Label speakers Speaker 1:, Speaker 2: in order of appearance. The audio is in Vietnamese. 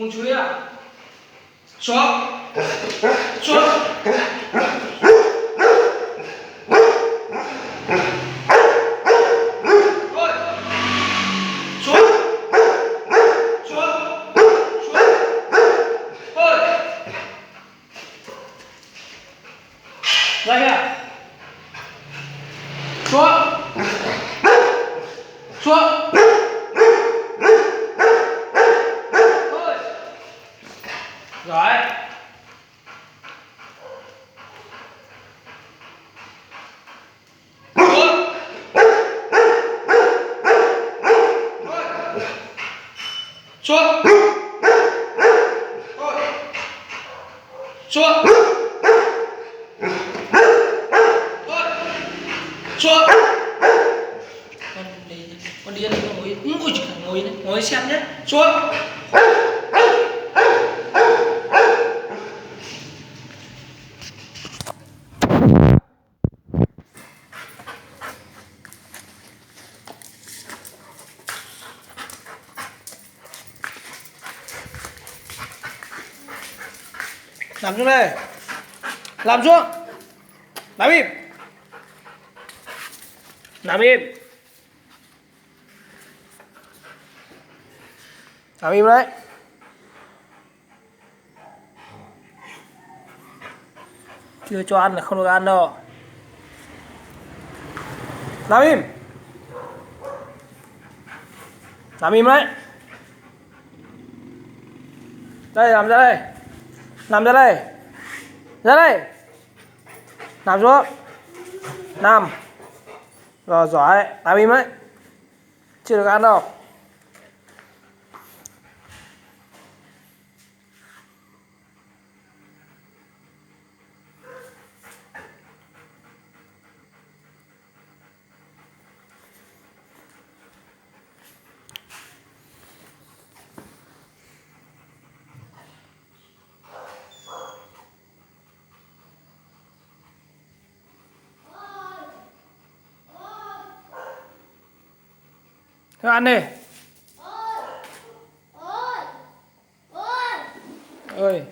Speaker 1: Muốn chui à? Xuống. Xuống. Ra here. Xuống. Xuống. Thôi. Rồi. Xuống. Thôi. Xuống. Xuống. Con đi ngồi, ngồi xem nhé. Xuống. Nằm xuống đây. Nằm xuống. Nằm im. Nằm im. Nằm im đấy. Chưa cho ăn là không được ăn đâu. Nằm im. Nằm im đấy. Đây, nằm ra đây. Nằm ra đây. Ra đây. Nằm xuống. Nằm. Rồi, giỏi. Nằm im đấy. Chưa được ăn đâu. Thôi ăn đi. Ơi.